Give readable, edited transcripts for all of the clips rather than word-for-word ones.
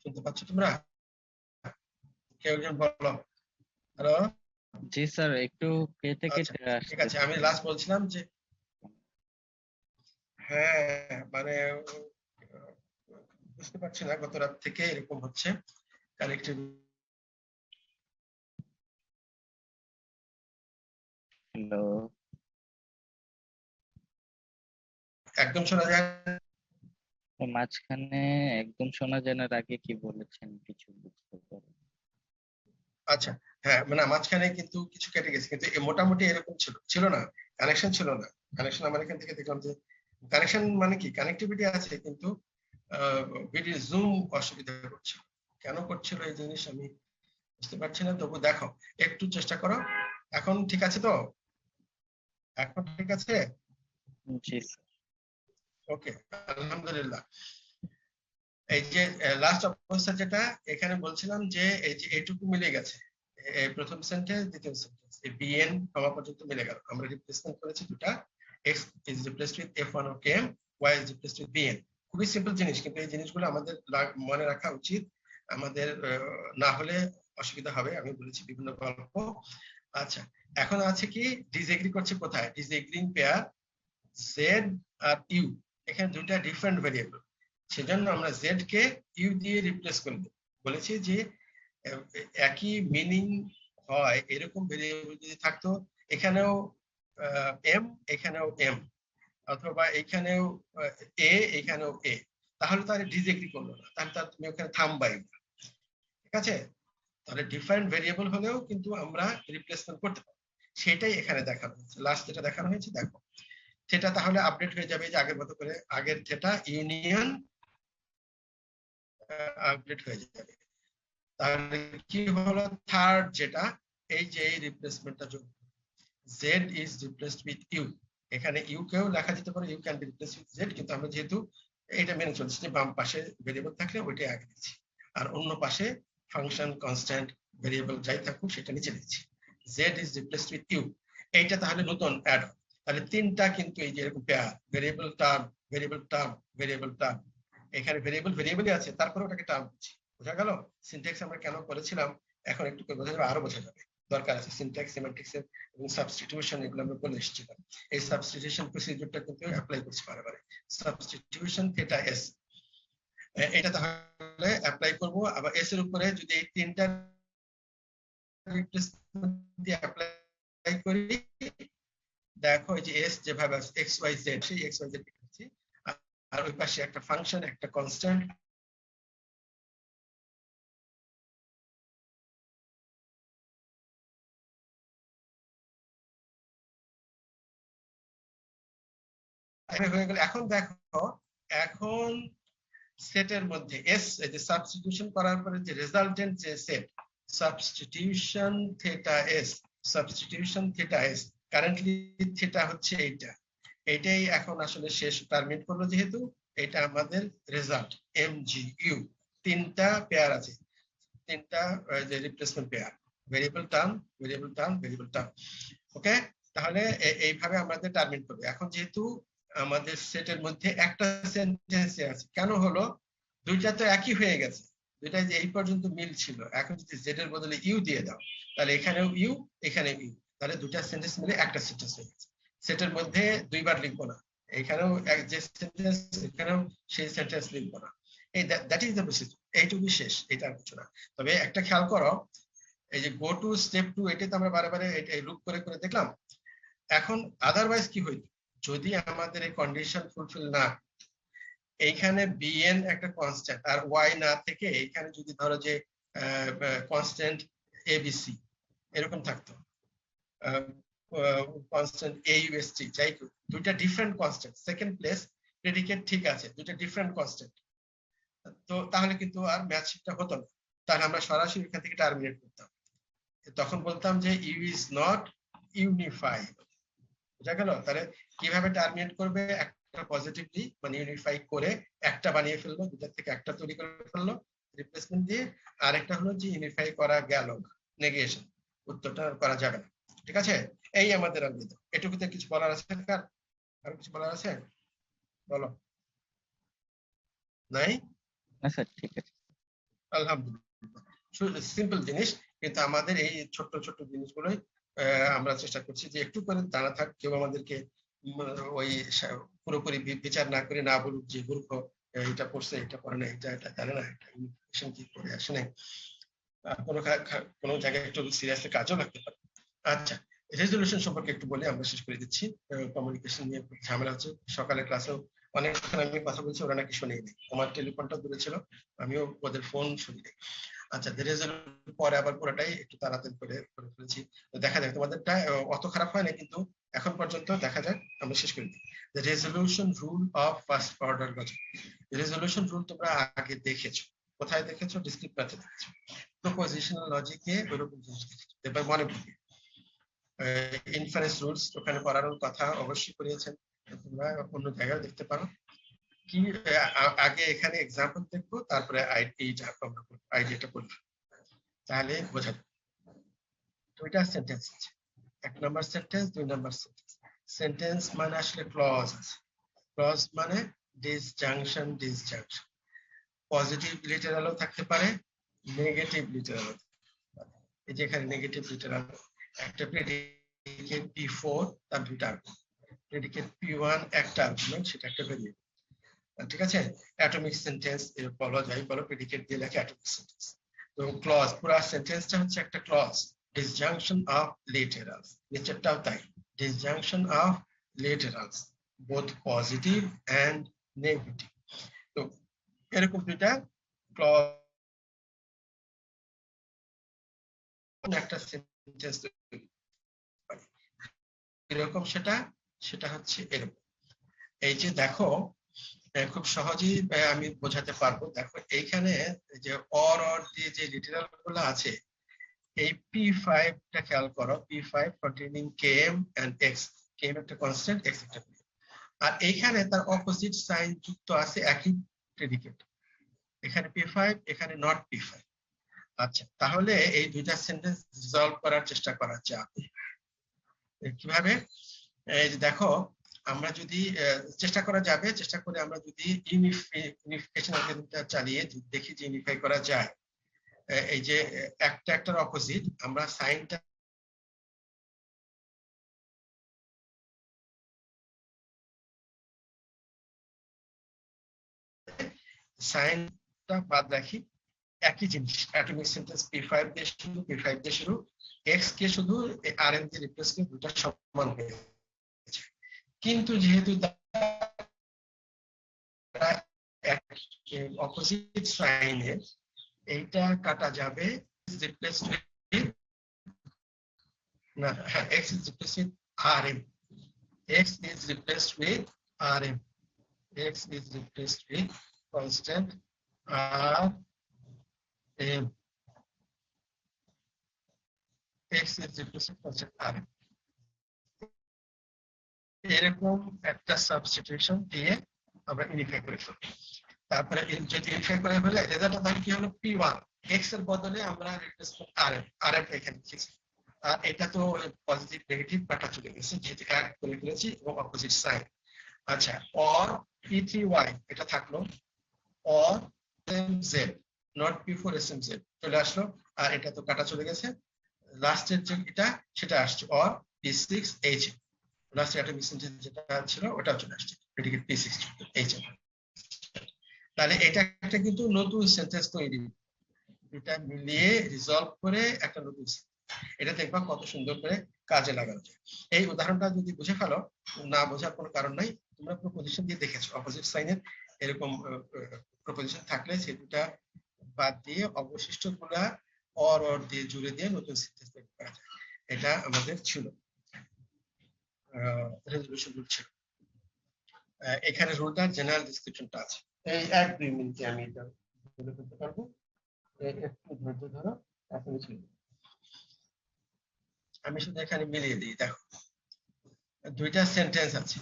শুনতে পাচ্ছ তোমরা? কেউ একজন বলো। হ্যালো। জি স্যার, একটু কেটে আচ্ছা কেটে ঠিক আছে, আসতেছে। আমি লাস্ট বলছিলাম যে হ্যাঁ মানে বুঝতে পারছি না, গত রাত থেকে এরকম হচ্ছে কানেক্টিভ। হ্যালো। একদম শোনা যায়? মাঝখানে একদম শোনা যায় না, আগে কি বলেছেন কিছু বুঝতে পারি। আচ্ছা হ্যাঁ, মানে মাঝখানে কিন্তু কিছু কেটে গেছে, কিন্তু মোটামুটি এরকম ছিল ছিল না, কানেকশন ছিল না। কানেকশন আমার এখান থেকে দেখলাম যে কানেকশন মানে কি, কানেক্টিভিটি আছে কিন্তু ভিডিও জুম অসুবিধা করছে। কেন করছিল এই জিনিস আমি বুঝতে পারছি না, তবু দেখো একটু চেষ্টা করো। এখন ঠিক আছে তো? এখন ঠিক আছে? জি স্যার। ওকে, আলহামদুলিল্লাহ। এই যে লাস্ট অবস্থা যেটা এখানে বলছিলাম যে এই যে এইটুকু মিলে গেছে, এই প্রথম সেন্টেন্স দ্বিতীয় সেন্টেন্স, এই বিএন কমা পর্যন্ত মিলে গেল। আমরা রিপ্লেসমেন্ট করেছি দুটা, X is replaced with F one ও KM, Y is replaced with BN. খুবই সিম্পল জিনিস, কিন্তু এই জিনিসগুলো আমাদের মনে রাখা উচিত। আমাদের না হলে অসুবিধা হবে, আমি বলেছি বিভিন্ন গল্প। আচ্ছা, এখন আছে কি, ডিসএগ্রি করছে কোথায়? ডিসএগ্রিং পেয়ার জেড আর ইউ, এখানে দুইটা ডিফারেন্ট ভেরিয়েবল, সেজন্য আমরা জেড কে ইউ দিয়ে রিপ্লেস করে দেব। বলেছি যে একই মিনিং হয় এরকম ভেরিয়েবল যদি থাকতো, এখানেও এম এখানেও এম, অথবা এখানেও এ এখানেও এ, তাহলে তো আর ডিসএগ্রি করলো না, তাহলে তো তুমি ওখানে থামবাই না। ঠিক আছে? তাহলে ডিফারেন্ট ভেরিয়েবল হলেও কিন্তু আমরা রিপ্লেসমেন্ট করতে পারি, সেটাই এখানে দেখানো হয়েছে। লাস্ট যেটা দেখানো হয়েছে দেখো, সেটা তাহলে আপডেট হয়ে যাবে যে আগের মতো করে, আগের থেটা ইউনিয়ন আপডেট হয়ে যাবে। তাহলে কি হলো, থার্ড যেটা, এই যে এই রিপ্লেসমেন্টটা যোগ, Z is replaced with U, এখানে ইউ কেও লেখা যেতে পারে, U can be replaced with Z, কিন্তু আমরা যেহেতু এটা মেনে চলছি যে বাম পাশে ভেরিয়েবল থাকলে ওইটাই আগে দিচ্ছি, আর অন্য পাশে ফাংশন কনস্ট্যান্ট ভেরিয়েবল যাই থাকুক সেটা নিচে দিচ্ছি। Z is replaced with U, এইটা তাহলে নতুন অ্যাড হয়। তাহলে তিনটা কিন্তু এই যে এরকম pair, variable term variable term variable term, এখানে ভেরিয়েবল ভেরিয়েবলই আছে, তারপরে ওটাকে টার্ম দিচ্ছি। বোঝা গেল সিনট্যাক্স আমরা কেন করেছিলাম? এখন একটু করে বোঝা যাবে, আরো বোঝা যাবে, দরকার আছে সিনট্যাক্স, সিমেন্টিক্স এবং সাবস্টিটিউশন, এগুলো আমরা বলে এসেছিলাম। এই সাবস্টিটিউশন প্রসিডিউরটা কিন্তু অ্যাপ্লাই করছি বারবার। সাবস্টিটিউশন থিটা এস, এটা তাহলে অ্যাপ্লাই করব। আবার এস এর উপরে যদি এই তিনটা রিপ্লেসমেন্ট দিয়ে অ্যাপ্লাই করি, দেখো এই যে এস যেভাবে আছে এক্স ওয়াই জেড, সেই এক্স ওয়াই জেড লিখেছি, আর ওই পাশে একটা ফাংশন একটা কনস্ট্যান্ট, হয়ে গেল। এখন দেখো, এখন সেটের মধ্যে এস, এই যে সাবস্টিটিউশন করার পরে যে রেজাল্টেন্ট যে set, substitution theta S, substitution theta S, currently theta হচ্ছে এইটা, এটাই এখন আসলে শেষ টার্মিনেট করলো, যেহেতু এটা আমাদের রেজাল্ট এম জি ইউ, তিনটা পেয়ার আছে, তিনটা যে replacement pair, variable term variable term variable term. Okay, তাহলে এইভাবে আমাদের টার্মিনেট করবে। এখন যেহেতু আমাদের সেটের মধ্যে একটা সেন্টেন্স আছে, কেন হলো, দুইটা তো একই হয়ে গেছে, দুইটা যে এই পর্যন্ত মিল ছিল, এখন যদি জেড এর বদলে ইউ দিয়ে দাও, তাহলে এখানেও ইউ এখানেও ইউ, তাহলে দুইটা সেন্টেন্স মিলে একটা সেন্টেন্স হয়ে গেছে। সেটের মধ্যে দুইবার লিখবো না, এখানেও যে সেন্টেন্স এখানেও সেই সেন্টেন্স লিখবো না। এই দ্যাট ইজ দ্য প্রসিডিউর, এইটুকুই শেষ, এটা আর কিছু না। তবে একটা খেয়াল করো, এই যে গো টু স্টেপ 2, এটাই তো আমরা বারে বারে লুপ করে করে দেখলাম। এখন আদারওয়াইজ কি হইতো, যদি আমাদের এই কন্ডিশন ফুলফিল না, এইখানে বিএন একটা কনস্ট্যান্ট আর ওয়াই না থেকে এখানে যদি ধরো যে কনস্ট্যান্ট এবিসি এরকম থাকতো, কনস্ট্যান্ট এইউএসটি, যাই হোক, দুইটা different constant, second place predicate ঠিক আছে, দুইটা ডিফারেন্ট কনস্ট্যান্ট, তো তাহলে কিন্তু আর ম্যাচটা হতো না, তাহলে আমরা সরাসরি এখান থেকে টার্মিনেট করতাম, তখন বলতাম যে ইউ ইজ নট ইউনিফাইড। বুঝা গেল? তাহলে কিভাবে টার্মিনেট করবে, একটা পজিটিভলি মানে ইউনিফাই করে একটা বানিয়ে ফেললো, দুটার থেকে একটা তৈরি করে ফেললো রিপ্লেসমেন্ট দিয়ে, আর একটা হলো যে ইউনিফাই করা গেল নেগেশন, উত্তরটা করা যাবে না। ঠিক আছে, এই আমাদের অ্যালগরিদম। এটুকুতে কিছু বলার আছে? আর কিছু বলার আছে? বলো। নাই? না স্যার, ঠিক আছে। আলহামদুলিল্লাহ, সিম্পল জিনিস, কিন্তু আমাদের এই ছোট্ট ছোট্ট জিনিসগুলোই আমরা চেষ্টা করছি যে একটু করে জানা থাক, কেউ আমাদেরকে ওই পুরোপুরি বিচার না করে না বলুক যে মূর্খ, এটা পড়ছে, এটা পড়ে না, এটা এটা জানে না, এটা ইনফরমেশন কি করে আসে নাই, কোনো জায়গায় একটু সিরিয়াসলি কাজও লাগতে পারে। আচ্ছা, রেজলিউশন সম্পর্কে একটু বলে আমরা শেষ করে দিচ্ছি। কমিউনিকেশন নিয়ে ঝামেলা হচ্ছে, সকালে ক্লাসেও অনেকক্ষণ আমি কথা বলছি, ওরা নাকি শুনেই নেই, আমার টেলিফোনটা দূরে ছিল, আমিও ওদের ফোন শুনি নাই। আচ্ছা, পরে আবার পুরোটাই একটু তাড়াতাড়ি করে ফেলেছি, দেখা যাক তোমাদেরটা অত খারাপ হয় না, কিন্তু এখন পর্যন্ত দেখা যাক আমরা শেষ করে দিই। Resolution rule of first order logic. Resolution rule তোমরা আগে দেখেছো, কোথায় দেখেছো? ডিসক্রিট ম্যাথে দেখেছো, প্রপোজিশনাল লজিকে ওরকম জিনিস দেখেছো, এবার মনে পড়বে। ইনফারেন্স রুলস ওখানে পড়ানোর কথা অবশ্যই করিয়েছেন, তোমরা অন্য জায়গায় দেখতে পারো। কি আগে এখানে এক্সাম্পল দেখবো, তারপরে আইডিয়াটা করবো, তাহলে বোঝা যাবে। দুইটা সেন্টেন্স আছে, 1 নম্বর সেন্টেন্স, 2 নম্বর সেন্টেন্স। সেন্টেন্স মানে আসলে ক্লজ আছে, ক্লজ মানে ডিসজাংশন, ডিসজাংশন পজিটিভ লিটারালও থাকতে পারে, নেগেটিভ লিটারালও থাকতে পারে। এই যে এখানে নেগেটিভ লিটারাল, একটা প্রেডিকেট P4 তার দুইটা আর্গুমেন্ট, প্রেডিকেট P1 একটা আর্গুমেন্ট, সেটা একটা ভেরিয়েবল, ঠিক আছে। অ্যাটমিক সেন্টেন্স বলা যায়, বলো প্রেডিকেট দিয়ে লেখে অ্যাটমিক সেন্টেন্স। তো ক্লজ, পুরো সেন্টেন্সটা হচ্ছে একটা ক্লজ, ডিসজাংশন অফ লিটারালস, নিচেরটাও তাই, disjunction of literals both positive and negative. তো এরকম দুইটা ক্লজ একটা সেন্টেন্স এরকম, সেটা হচ্ছে এরকম। এই যে দেখো, খুব সহজেই আমি বোঝাতে পারবো। দেখো এইখানে যে অর দিয়ে যে লিটারাল গুলো আছে, এই P5 টা খেয়াল করো, P5 containing km and x, km একটা কনস্ট্যান্ট, x একটা ভেরিয়েবল, আর এইখানে তার অপোজিট সাইন যুক্ত আছে একই প্রেডিকেট, এখানে P5, এখানে নট P5। আচ্ছা, তাহলে এই দুইটা সেন্টেন্স রিজলভ করার চেষ্টা করা যাবে কিভাবে? এই যে দেখো, আমরা যদি চেষ্টা করা যাবে, চেষ্টা করে আমরা যদি ইউনিফিকেশন অ্যালগরিদমটা চালিয়ে দেখি যে ইউনিফাই করা যায়। এই যে একটা একটার অপোজিট, আমরা সাইনটা বাদ রাখি, একই জিনিস, অ্যাটমিক সেন্টেন্স P5 দিয়ে শুরু, P5 দিয়ে শুরু, x কে শুধু rn দিয়ে রিপ্লেস করে দুটো সমান হয়ে গেছে। কিন্তু যেহেতু অপোজিট সাইনের, এইটা কাটা যাবে, রিপ্লেসড উইথ, না হ্যাঁ, x is replaced with rm, x is replaced with rm, x is replaced with constant rm, x is replaced with constant rm। এরকম একটা সাবস্টিটিউশন দিয়ে আমরা ইউনিফাই করে ফেলবো। তারপরে যদি ইউনিফাই করে ফেলে, রেজাল্টটা তাহলে কি হলো? P1, x এর বদলে আমরা রিপ্লেস করব rm, rm এখানে লিখেছি, আর এটা তো পজিটিভ নেগেটিভ কাটা চলে গেছে যেহেতু অ্যাড করে ফেলেছি, এবং অপোজিট সাইন। আচ্ছা, অর P3y এটা থাকলো, or smz, not P4 smz চলে আসলো, আর এটা তো কাটা চলে গেছে, লাস্টের যে এটা সেটা আসছে, অর P6h, লাস্টের একটা মিসেন্টেন্স যেটা ছিল ওটা চলে আসছে, প্রেডিকেট P6h। তাহলে এটা একটা কিন্তু নতুন সেন্টেন্স তৈরি, এটা মিলিয়ে রিজলভ করে একটা নতুন, এটা দেখবা কত সুন্দর করে কাজে লাগানো যায়। এই উদাহরণটা যদি বুঝে ফেলো, না বোঝার কোনো কারণ নাই, তোমরা প্রপোজিশন দিয়ে দেখেছো, অপোজিট সাইনের এরকম প্রপোজিশন থাকলে সেটা বাদ দিয়ে অবশিষ্ট গুলা অর দিয়ে জুড়ে দিয়ে নতুন সেন্টেন্স তৈরি করা যায়। এটা আমাদের ছিল রেজলিউশন রুল ছিল। এখানে রুলটার জেনারেল ডেসক্রিপশনটা আছে, এই 1-2 মিনিটে আমি এটা বলে ফেলতে পারবো, একটু ধৈর্য ধরো, এখনই ছিল। আমি শুধু এখানে মিলিয়ে দিই, দেখো দুইটা সেন্টেন্স আছে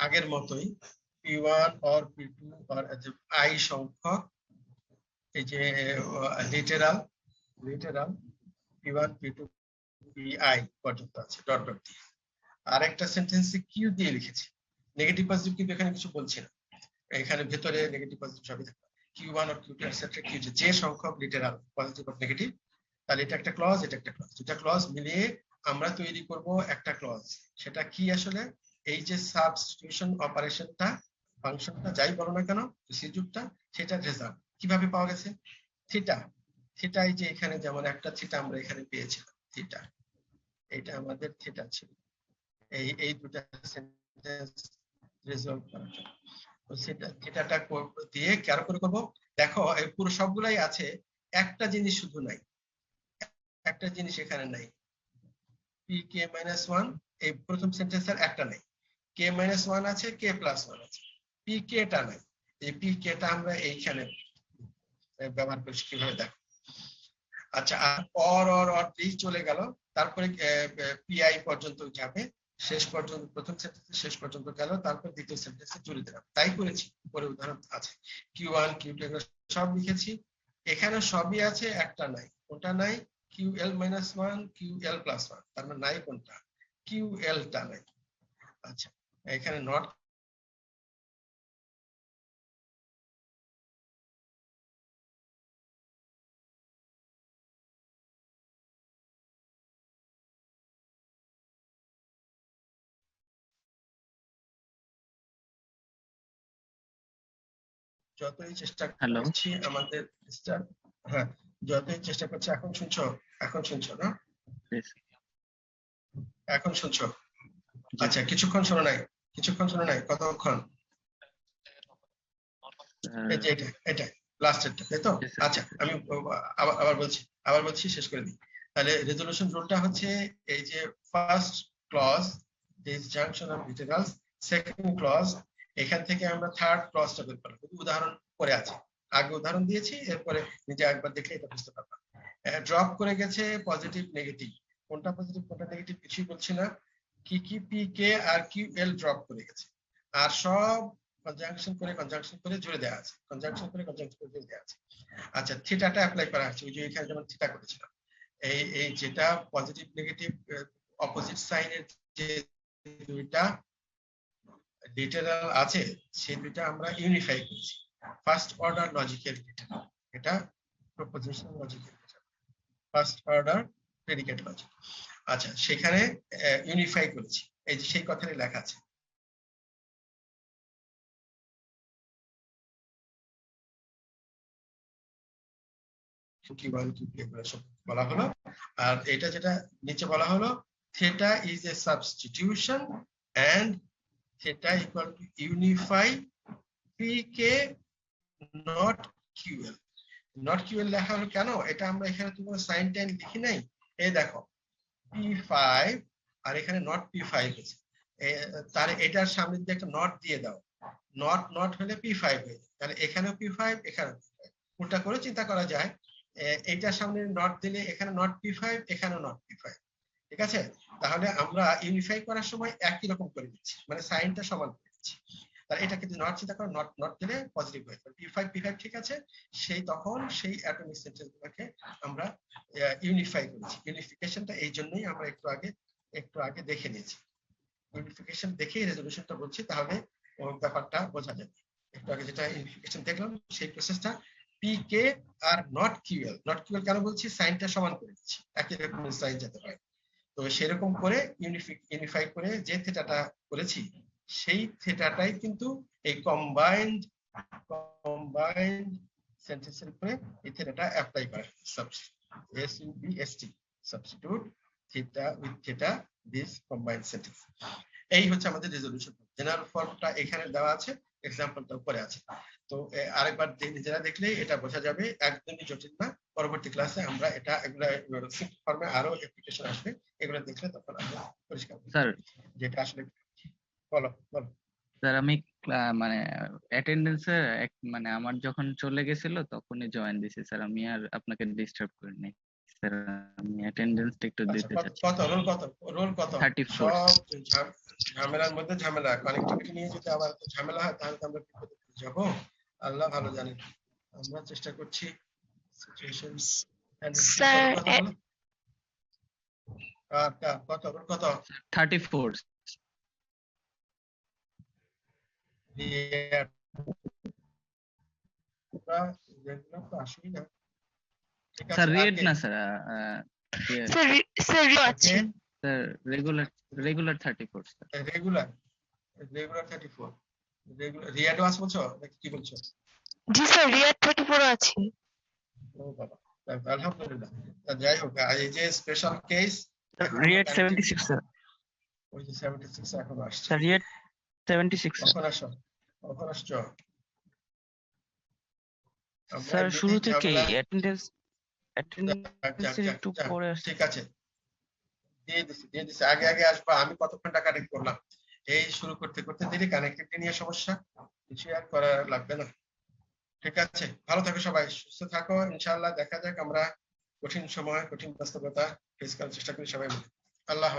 আগের মতোই, P1 or P2 or i সংখ্যক, এই যে লিটারাল P1 P2 Pi পর্যন্ত আছে, ডট ডট দিয়ে। আর একটা সেন্টেন্সে কিউ দিয়ে লিখেছি, নেগেটিভ পজিটিভ কিন্তু এখানে কিছু বলছি না, এখানে ভেতরে নেগেটিভ পজিটিভ সবই থাকবে। Q1 or Q2 etc. Q যে সংখ্যক লিটারাল পজিটিভ অর নেগেটিভ, তাহলে এটা একটা ক্লজ, এটা একটা ক্লজ, দুটা ক্লজ মিলিয়ে আমরা তৈরি করব একটা ক্লজ। সেটা কি আসলে? এই যে সাবস্টিটিউশন অপারেশনটা, ফাংশনটা যাই বলো না কেন, প্রসিডিউরটা, সেটার রেজাল্ট কিভাবে পাওয়া গেছে? থিটা, থিটা এই যে এখানে যেমন একটা থিটা আমরা এখানে পেয়েছিলাম, থিটা, এটা আমাদের থিটা ছিল এই দুটা সেন্টেন্স রেজলভ করার জন্য। তো সেটা থিটাটা দিয়ে কারো করে করবো। দেখো এই পুরো সবগুলাই আছে, একটা জিনিস শুধু নাই, একটা জিনিস এখানে নাই, pk - 1, এই প্রথম সেন্টেন্সের একটা নাই, k - 1 আছে, k + 1 আছে, pk টা নাই। এই pk টা আমরা এইখানে ব্যবহার করছি কিভাবে দেখো। আচ্ছা, আর চলে গেল, তারপরে পিআই পর্যন্ত যাবে, শেষ পর্যন্ত প্রথম সেন্টেন্সে শেষ পর্যন্ত গেল, তারপর দ্বিতীয় সেন্টেন্সে জুড়ে দিলাম, তাই করেছি। পরে উদাহরণ আছে Q1 Q2 এগুলো সব লিখেছি, এখানে সবই আছে, একটা নাই, কোনটা নাই? QL - 1 QL + 1, তার মানে নাই কোনটা? QL টা নাই। আচ্ছা, এখানে নট যতই চেষ্টা হ্যালো, করছি আমাদের হ্যাঁ, যতই চেষ্টা করছি, এখন শুনছো? এখন শুনছো না? এখন শুনছো? আচ্ছা, কিছুক্ষণ শোনো নাই, কিছুক্ষণ শোনো নাই, কতক্ষণ? এই যে এটা লাস্টেরটা, তাই তো? আচ্ছা, আমি আবার বলছি, শেষ করে দিই। তাহলে রেজোলিউশন রুলটা হচ্ছে এই যে first clause disjunction of literals, second clause, এখান থেকে আমরা থার্ড ক্লজটা বের করব। উদাহরণ পরে আছে, আগে উদাহরণ দিয়েছি, এরপরে নিজে একবার দেখলে এটা বুঝতে পারবা। ড্রপ করে গেছে পজিটিভ নেগেটিভ, কোনটা পজিটিভ কোনটা নেগেটিভ কিছুই বলছি না, কি পি কে আর কিউ এল ড্রপ করে গেছে, আর সব কনজাংশন করে জুড়ে দেওয়া আছে, কনজাংশন করে জুড়ে দেওয়া আছে। আচ্ছা, থিটাটা অ্যাপ্লাই করা আছে, ওই যে এখানে যেমন থিটা করেছিলাম, এই যেটা পজিটিভ নেগেটিভ অপোজিট সাইনের যে দুইটা লিটারাল আছে, সেই দুইটা আমরা ইউনিফাই করেছি, ফার্স্ট অর্ডার লজিক্যাল লিটারাল, এটা propositional logical literal, first order predicate logic. আচ্ছা, সেখানে ইউনিফাই করেছি, এই যে সেই কথাটাই লেখা আছে। Q1 Q2 এগুলো সব বলা হলো। আর এটা যেটা নিচে বলা হলো, theta is a substitution and theta equal to unify pk not ql। Not QL লেখা হলো কেন? এটা আমরা এখানে তো কোনো সাইন টাইন লিখি নাই, এই দেখো P5 আর এখানে নট P5 আছে, তার এটার সামনে যদি একটা নট দিয়ে দাও, নট হলে P5 হয়ে যায়, তাহলে এখানেও P5 এখানেও P5, উল্টা করে চিন্তা করা যায়, এইটার সামনে নট দিলে এখানে নট P5 এখানেও নট P5, ঠিক আছে? তাহলে আমরা ইউনিফাই করার সময় একই রকম করে দিচ্ছি, মানে সাইনটা সমান করে দিচ্ছি। তাহলে এটা কিন্তু নট চিন্তা করো, নট দিলে পজিটিভ হয়ে যাবে, P5 ঠিক আছে, তখন সেই অ্যাটমিক সেন্টেন্সগুলোকে আমরা ইউনিফাই করেছি। ইউনিফিকেশনটা এই জন্যই আমরা একটু আগে দেখে নিয়েছি, ইউনিফিকেশন দেখেই রেজোলিউশনটা বলছি, তাহলে ব্যাপারটা বোঝা যাবে। একটু আগে যেটা ইউনিফিকেশন দেখলাম, সেই প্রসেসটা পিকে আর নট কিউএল কেন বলছি? সাইনটা সমান করে দিচ্ছি, একই রকম সাইন যেতে পারে। তো সেরকম করে ইউনিফাই করে যে থিটাটা করেছি, সেই থিটাটাই কিন্তু এই কম্বাইন্ড সেন্টেন্সের উপরে এই থিটাটা অ্যাপ্লাই করা, substitute theta with theta this combined sentence. এই হচ্ছে আমাদের রেজোলিউশন। জেনারেল ফর্মটা এখানে দেওয়া আছে, এক্সাম্পলটা উপরে আছে। তো আরেকবার নিজেরা দেখলে এটা বোঝা যাবে, একদমই জটিল না। পরবর্তী ক্লাসে আমরা এটা এগুলো ফর্মে আরো অ্যাপ্লিকেশন আসবে, এগুলো দেখলে তখন আমরা পরিষ্কার স্যার। যেটা আসলে বলো। স্যার, আমি মানে অ্যাটেন্ডেন্সে মানে আমার যখন চলে গেছিল তখনই জয়েন দিছি স্যার, আমি আর আপনাকে ডিস্টার্ব করিনি স্যার। আমি অ্যাটেন্ডেন্সটা একটু দিতে চাচ্ছি। রোল কত 34 সব ঝামেলার মধ্যে ঝামেলা, কানেক্টিভিটি নিয়ে যদি আবার ঝামেলা হয় তাহলে তো আমরা বিপদে পড়ে যাব। আল্লাহ ভালো জানেন, আমরা চেষ্টা করছি সিচুয়েশন স্যার কত 34 দিয়ে তোমরা রেগুলার তো আসোই না। ঠিক স্যার আছে, রেড আগে না স্যার, স্যার রিও আছে। Sir regular regular 34 sir. Regular regular 34, regular রিয়াডও আছে বলছো নাকি কি বলছো? জি স্যার রিয়াদ 34 আছে। ও বাবা, আলহামদুলিল্লাহ। যাই হোক, আর এই যে স্পেশাল কেস রিয়েট 76 স্যার। ওই যে 76 এখন আসছে। Sir রিয়েট 76 sir. কখন আসো, কখন আসছো? আমরা স্যার এমনিতেই শুরু থেকে ঝামেলা। অ্যাটেন্ডেন্স যাক, যাক, একটু যাক, পরে আসছে। ঠিক আছে, দিয়ে দিছি। আগে আগে আসবা, আমি কতক্ষণ টাকা কানেক্ট করলাম, এই শুরু করতে করতে দেরি, কানেক্টিভিটি নিয়ে সমস্যা, কিছু আর করা লাগবে না। ঠিক আছে, ভালো থাকো সবাই, সুস্থ থাকো, ইনশাআল্লাহ দেখা যাক আমরা কঠিন সময় কঠিন বাস্তবতা ফেস করার চেষ্টা করি সবাই মিলে। আল্লাহ হাফেজ।